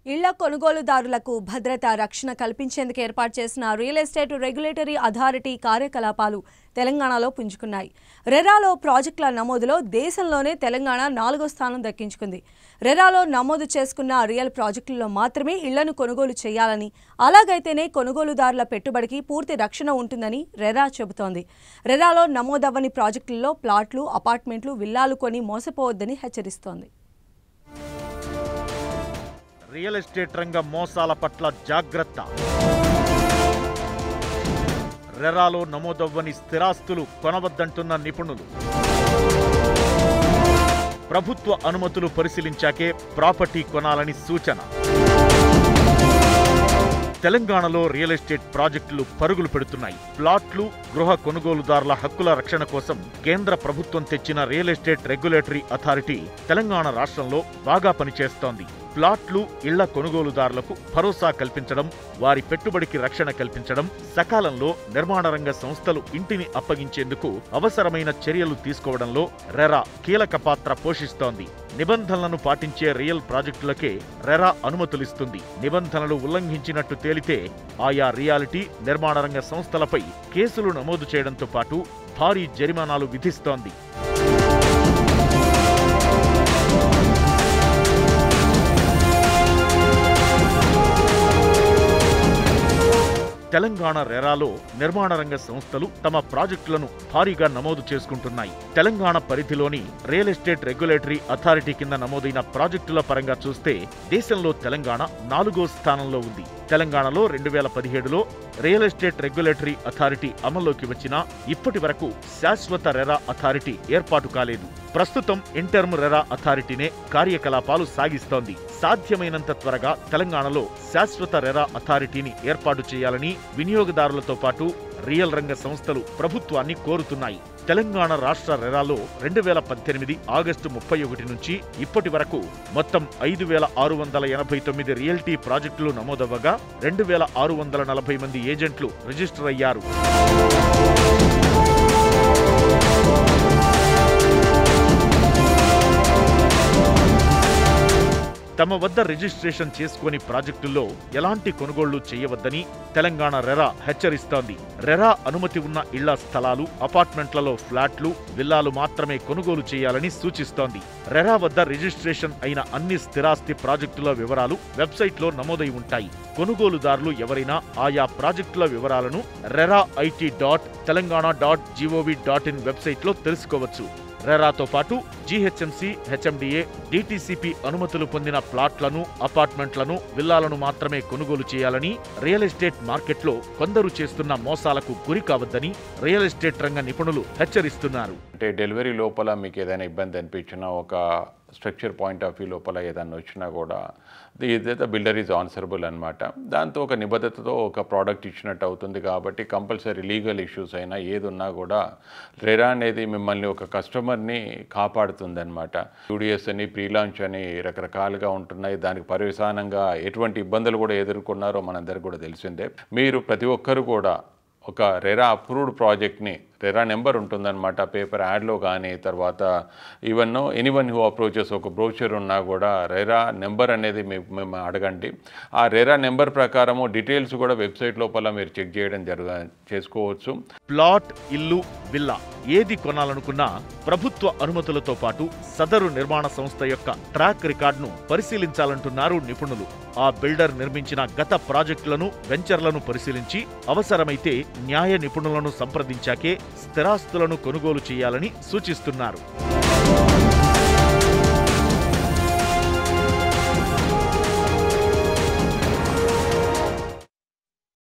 ఇళ్ల కొనుగోలుదారులకు భద్రత రక్షణ కల్పించేందుకు ఏర్పాటు చేసిన రియల్ ఎస్టేట్ రెగ్యులేటరీ అథారిటీ కార్యకలాపాలు తెలంగాణలో పుంజుకున్నాయి. రెరాలో ప్రాజెక్టుల నమోదులో దేశంలోనే తెలంగాణ 4వ స్థానం దక్కించుకుంది. రెరాలో నమోదు చేసుకున్న రియల్ ప్రాజెక్టుల్లో మాత్రమే ఇళ్లను కొనుగోలు చేయాలని, అలాగైతేనే కొనుగోలుదారుల పెట్టుబడికి పూర్తి రక్షణ ఉంటుందని రెరా చెబుతోంది. రెరాలో నమోదవ్వని ప్రాజెక్టుల్లో ప్లాట్లు, అపార్ట్మెంట్లు, విల్లాలు కొని మోసపోవద్దని హెచ్చరిస్తోంది. రియల్ ఎస్టేట్ రంగ మోసాల పట్ల జాగ్రత్త. రెరాలో నమోదవ్వని స్థిరాస్తులు కొనవద్దంటున్న నిపుణులు. ప్రభుత్వ అనుమతులు పరిశీలించాకే ప్రాపర్టీ కొనాలని సూచన. తెలంగాణలో రియల్ ఎస్టేట్ ప్రాజెక్టులు పరుగులు పెడుతున్నాయి. ప్లాట్లు, గృహ కొనుగోలుదారుల హక్కుల రక్షణ కోసం కేంద్ర ప్రభుత్వం తెచ్చిన real estate regulatory authority Telangana రాష్ట్రంలో బాగా పనిచేస్తోంది. ప్లాట్లు, ఇళ్ల కొనుగోలుదారులకు భరోసా కల్పించడం, వారి పెట్టుబడికి రక్షణ కల్పించడం, సకాలంలో నిర్మాణ రంగ సంస్థలు ఇంటిని అప్పగించేందుకు అవసరమైన చర్యలు తీసుకోవడంలో రెరా కీలక పాత్ర పోషిస్తోంది. నిబంధనలను పాటించే రియల్ ప్రాజెక్టులకే రెరా అనుమతులిస్తుంది. నిబంధనలు ఉల్లంఘించినట్టు తేలితే ఆయా రియాలిటీ, నిర్మాణ రంగ సంస్థలపై కేసులు నమోదు చేయడంతో పాటు భారీ జరిమానాలు విధిస్తోంది. తెలంగాణ రెరాలో నిర్మాణ రంగ సంస్థలు తమ ప్రాజెక్టులను భారీగా నమోదు చేసుకుంటున్నాయి. తెలంగాణ పరిధిలోని రియల్ ఎస్టేట్ రెగ్యులేటరీ అథారిటీ కింద నమోదైన ప్రాజెక్టుల పరంగా చూస్తే దేశంలో తెలంగాణ 4వ స్థానంలో ఉంది. తెలంగాణలో 2017లో రియల్ ఎస్టేట్ రెగ్యులేటరీ అథారిటీ అమల్లోకి వచ్చినా ఇప్పటి వరకు శాశ్వత రెరా అథారిటీ ఏర్పాటు కాలేదు. ప్రస్తుతం ఇంటర్మ్ రెరా అథారిటీనే కార్యకలాపాలు సాగిస్తోంది. సాధ్యమైనంత త్వరగా తెలంగాణలో శాశ్వత రెరా అథారిటీని ఏర్పాటు చేయాలని వినియోగదారులతో పాటు రియల్ రంగ సంస్థలు ప్రభుత్వాన్ని కోరుతున్నాయి. తెలంగాణ రాష్ట్ర రెరాలో 2018 ఆగస్టు 31 నుంచి ఇప్పటి వరకు మొత్తం 5,689 రియల్టీ ప్రాజెక్టులు నమోదవ్వగా 2,640 మంది ఏజెంట్లు రిజిస్టర్ అయ్యారు. తమ వద్ద రిజిస్ట్రేషన్ చేసుకుని ప్రాజెక్టుల్లో ఎలాంటి కొనుగోళ్లు చేయవద్దని తెలంగాణ రెరా హెచ్చరిస్తోంది. రెరా అనుమతి ఉన్న ఇళ్ల స్థలాలు, అపార్ట్మెంట్లలో ఫ్లాట్లు, విల్లాలు మాత్రమే కొనుగోలు చేయాలని సూచిస్తోంది. రెరా వద్ద రిజిస్ట్రేషన్ అయిన అన్ని స్థిరాస్తి ప్రాజెక్టుల వివరాలు వెబ్సైట్లో నమోదై ఉంటాయి. కొనుగోలుదారులు ఎవరైనా ఆయా ప్రాజెక్టుల వివరాలను rera.it.telangana.gov.in వెబ్సైట్లో తెలుసుకోవచ్చు. రెరాతో పాటు జీహెచ్ఎంసీ, హెచ్ఎండిఏ, డిటిసిపి అనుమతులు పొందిన ప్లాట్లను, అపార్ట్మెంట్లను, విల్లాలను మాత్రమే కొనుగోలు చేయాలని, రియల్ ఎస్టేట్ మార్కెట్లో కొందరు చేస్తున్న మోసాలకు గురి కావద్దని రియల్ ఎస్టేట్ రంగ నిపుణులు హెచ్చరిస్తున్నారు. అంటే డెలివరీ లోపల మీకు ఏదైనా ఇబ్బంది అనిపించినా, ఒక స్ట్రక్చర్ పాయింట్ ఆఫ్ వ్యూ లోపల ఏదైనా వచ్చినా కూడా ఇదైతే బిల్డర్ ఈజ్ ఆన్సరబుల్ అనమాట. దాంతో ఒక నిబద్ధతతో ఒక ప్రోడక్ట్ ఇచ్చినట్టు అవుతుంది. కాబట్టి కంపల్సరీ లీగల్ ఇష్యూస్ అయినా ఏది ఉన్నా కూడా రెరా అనేది మిమ్మల్ని ఒక కస్టమర్ని కాపాడుతుంది అనమాట. యూడిఎస్ అని, ప్రీ లాంచ్ అని రకరకాలుగా ఉంటున్నాయి. దానికి పర్యవసానంగా ఎటువంటి ఇబ్బందులు కూడా ఎదుర్కొన్నారో మనందరికీ కూడా తెలిసిందే. మీరు ప్రతి ఒక్కరు కూడా ఒక రెరా అప్రూవ్డ్ ప్రాజెక్ట్ని, రెరా నెంబర్ ఉంటుందన్నమాట పేపర్ యాడ్లో కానీ, తర్వాత ఈవెన్ ఎనీవన్ హూ అప్రోచెస్ ఒక బ్రోచర్ ఉన్నా కూడా రెరా నెంబర్ అనేది మేము అడగండి. ఆ రెరా నెంబర్ ప్రకారము డీటెయిల్స్ కూడా వెబ్సైట్ లోపల మీరు చెక్ చేయడం చేసుకోవచ్చు. ప్లాట్, ఇల్లు, విల్లా ఏది కొనాలనుకున్నా ప్రభుత్వ అనుమతులతో పాటు సదరు నిర్మాణ సంస్థ యొక్క ట్రాక్ రికార్డును పరిశీలించాలంటున్నారు నిపుణులు. ఆ బిల్డర్ నిర్మించిన గత ప్రాజెక్టులను, వెంచర్లను పరిశీలించి అవసరమైతే న్యాయ నిపుణులను సంప్రదించాకే స్థిరాస్తులను కొనుగోలు చేయాలని సూచిస్తున్నారు.